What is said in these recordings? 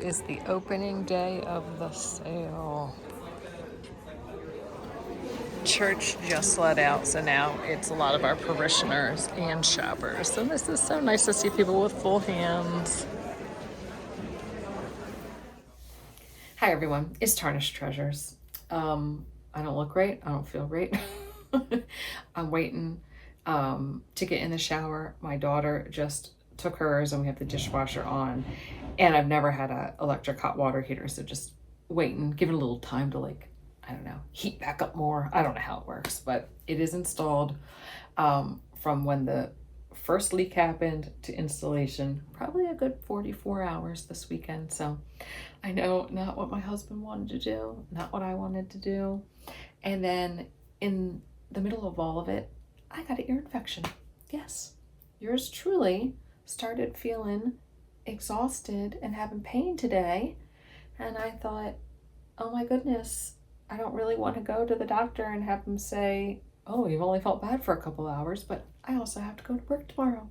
is the opening day of the sale. Church just let out, so now it's a lot of our parishioners and shoppers. So this is so nice to see people with full hands. Hi everyone, it's Tarnished Treasures. I don't look great, I don't feel great. I'm waiting to get in the shower. My daughter just took hers and we have the dishwasher on, and I've never had an electric hot water heater, so just waiting, give it a little time to, like, I don't know, heat back up more. I don't know how it works, but it is installed. From when the first leak happened to installation, probably a good 44 hours this weekend. So I know not what my husband wanted to do, not what I wanted to do. And then in the middle of all of it, I got an ear infection. Yes, yours truly started feeling exhausted and having pain today. And I thought, oh my goodness, I don't really want to go to the doctor and have him say, oh, you've only felt bad for a couple hours, but I also have to go to work tomorrow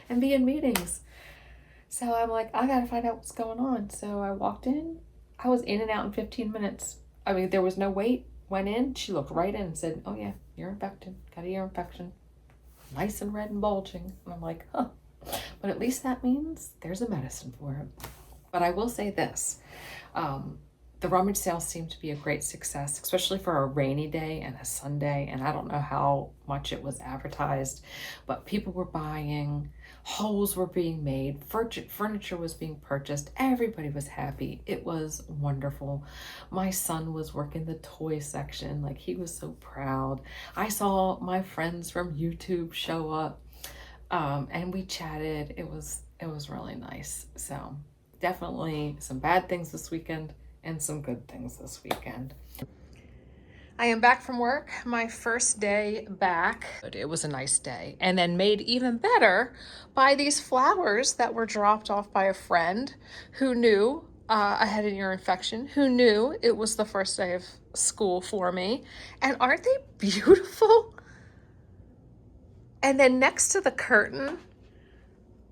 and be in meetings. So I'm like, I gotta find out what's going on. So I walked in. I was in and out in 15 minutes. I mean, there was no wait. Went in, she looked right in and said, oh yeah, you're infected. Got a ear infection. Nice and red and bulging. And I'm like, huh. But at least that means there's a medicine for it. But I will say this. The Rummage sale seemed to be a great success, especially for a rainy day and a Sunday. And I don't know how much it was advertised, but people were buying, holes were being made, furniture was being purchased. Everybody was happy. It was wonderful. My son was working the toy section. Like, he was so proud. I saw my friends from YouTube show up, and we chatted. It was really nice. So definitely some bad things this weekend and some good things this weekend. I am back from work, my first day back. It was a nice day, and then made even better by these flowers that were dropped off by a friend who knew I had an ear infection, who knew it was the first day of school for me. And aren't they beautiful? And then next to the curtain,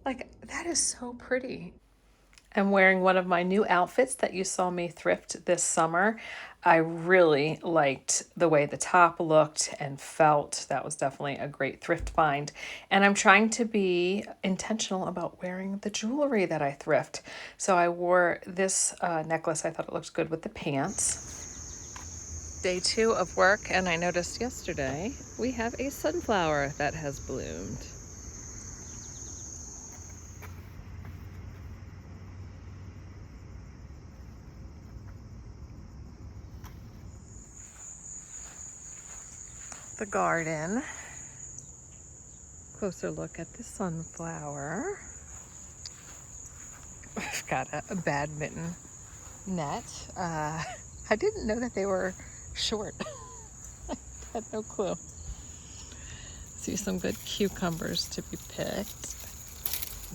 like, that is so pretty. I'm wearing one of my new outfits that you saw me thrift this summer. I really liked the way the top looked and felt. That was definitely a great thrift find. And I'm trying to be intentional about wearing the jewelry that I thrift. So I wore this necklace. I thought it looked good with the pants. Day 2 of work, and I noticed yesterday we have a sunflower that has bloomed. The garden. Closer look at the sunflower. I've got a badminton net. I didn't know that they were short. I had no clue. See some good cucumbers to be picked.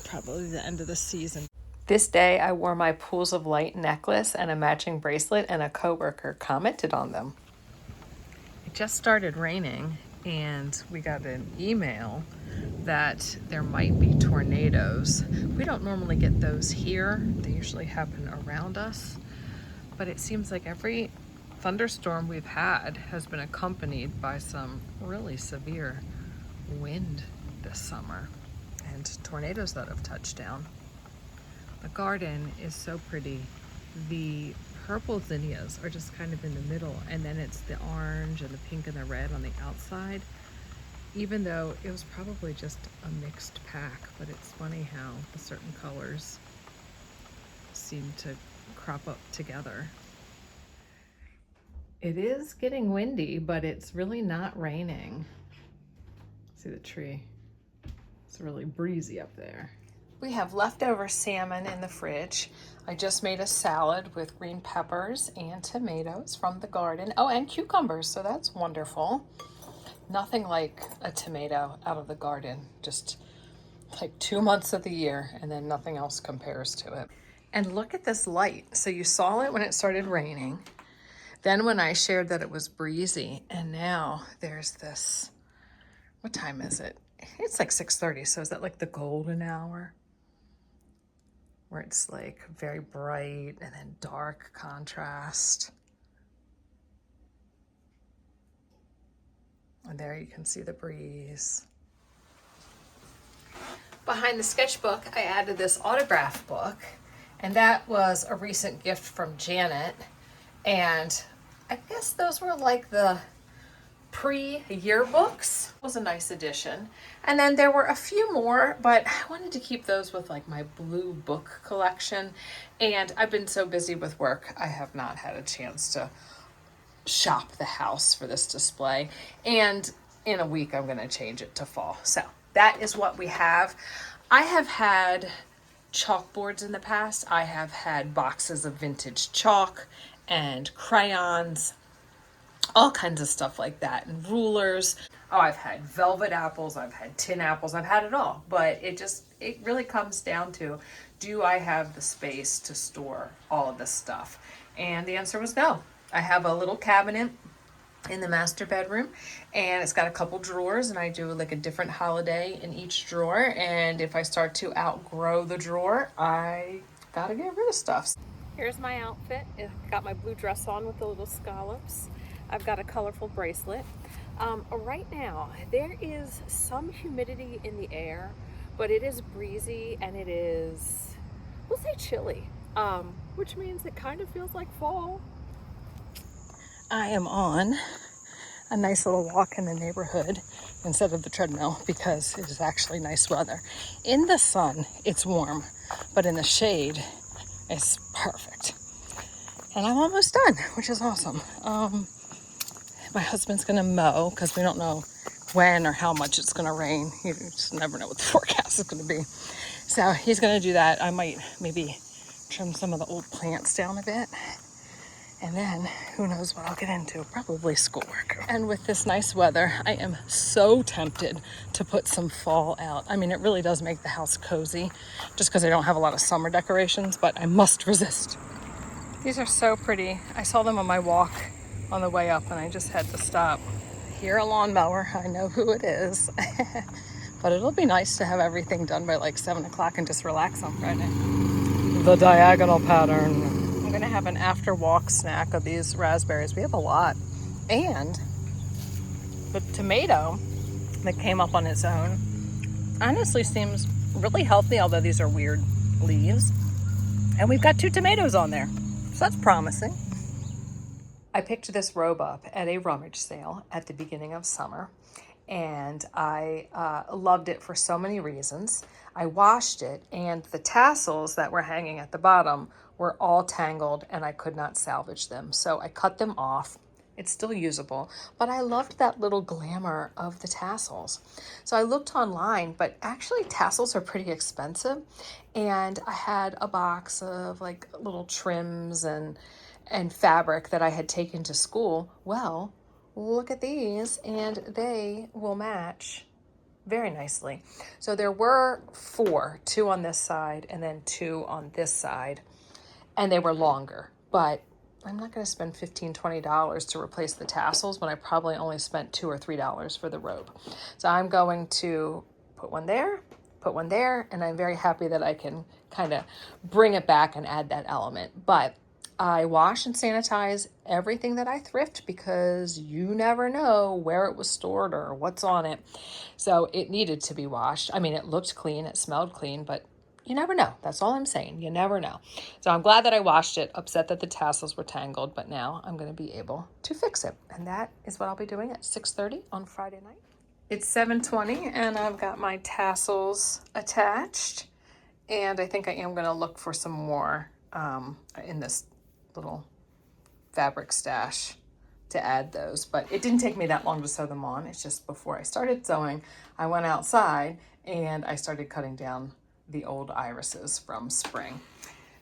Probably the end of the season. This day I wore my Pools of Light necklace and a matching bracelet, and a coworker commented on them. It just started raining, and we got an email that there might be tornadoes. We don't normally get those here. They usually happen around us. But it seems like every thunderstorm we've had has been accompanied by some really severe wind this summer, and tornadoes that have touched down. The garden is so pretty. The purple zinnias are just kind of in the middle, and then it's the orange and the pink and the red on the outside, even though it was probably just a mixed pack. But it's funny how the certain colors seem to crop up together. It is getting windy, but it's really not raining. See the tree? It's really breezy up there. We have leftover salmon in the fridge. I just made a salad with green peppers and tomatoes from the garden. Oh, and cucumbers, so that's wonderful. Nothing like a tomato out of the garden. Just like 2 months of the year, and then nothing else compares to it. And look at this light. So you saw it when it started raining. Then when I shared that it was breezy, and now there's this, what time is it? It's like 6:30, so is that like the golden hour? where it's like very bright and then dark contrast. And there you can see the breeze. Behind the sketchbook, I added this autograph book, and that was a recent gift from Janet. And I guess those were like the pre-yearbooks. It was a nice addition. And then there were a few more, but I wanted to keep those with like my blue book collection. And I've been so busy with work, I have not had a chance to shop the house for this display. And in a week, I'm going to change it to fall. So that is what we have. I have had chalkboards in the past. I have had boxes of vintage chalk and crayons, all kinds of stuff like that, and rulers. Oh, I've had velvet apples, I've had tin apples, I've had it all. But it really comes down to, do I have the space to store all of this stuff? And the answer was no. I have a little cabinet in the master bedroom, and it's got a couple drawers, and I do like a different holiday in each drawer. And if I start to outgrow the drawer, I gotta get rid of stuff. Here's my outfit. I've got my blue dress on with the little scallops. I've got a colorful bracelet. Right now, there is some humidity in the air, but it is breezy and it is, we'll say chilly, which means it kind of feels like fall. I am on a nice little walk in the neighborhood instead of the treadmill because it is actually nice weather. In the sun, it's warm, but in the shade, it's perfect. And I'm almost done, which is awesome. My husband's gonna mow because we don't know when or how much it's gonna rain. You just never know what the forecast is gonna be. So he's gonna do that. I might maybe trim some of the old plants down a bit. And then who knows what I'll get into, probably schoolwork. And with this nice weather, I am so tempted to put some fall out. I mean, it really does make the house cozy just because I don't have a lot of summer decorations, but I must resist. These are so pretty. I saw them on my walk on the way up and I just had to stop. Here, a lawnmower, I know who it is. But it'll be nice to have everything done by like 7 o'clock and just relax on Friday. The diagonal pattern. I'm gonna have an after walk snack of these raspberries. We have a lot. And the tomato that came up on its own honestly seems really healthy, although these are weird leaves. And we've got 2 tomatoes on there, so that's promising. I picked this robe up at a Rummage sale at the beginning of summer, and I loved it for so many reasons. I washed it, and the tassels that were hanging at the bottom were all tangled, and I could not salvage them. So I cut them off. It's still usable, but I loved that little glamour of the tassels. So I looked online, but actually tassels are pretty expensive, and I had a box of like little trims and fabric that I had taken to school. Well, look at these, and they will match very nicely. So there were 4, 2 on this side and then 2 on this side, and they were longer, but I'm not going to spend $15, $20 to replace the tassels when I probably only spent $2 or $3 for the robe. So I'm going to put one there, and I'm very happy that I can kind of bring it back and add that element. But I wash and sanitize everything that I thrift because you never know where it was stored or what's on it. So it needed to be washed. I mean, it looked clean, it smelled clean, but you never know. That's all I'm saying. You never know. So I'm glad that I washed it, upset that the tassels were tangled, but now I'm going to be able to fix it. And that is what I'll be doing at 6:30 on Friday night. It's 7:20 and I've got my tassels attached. And I think I am going to look for some more in this little fabric stash to add those. But it didn't take me that long to sew them on. It's just before I started sewing, I went outside and I started cutting down the old irises from spring.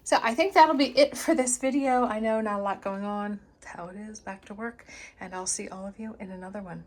So I think that'll be it for this video. I know not a lot going on. That's how it is, back to work. And I'll see all of you in another one.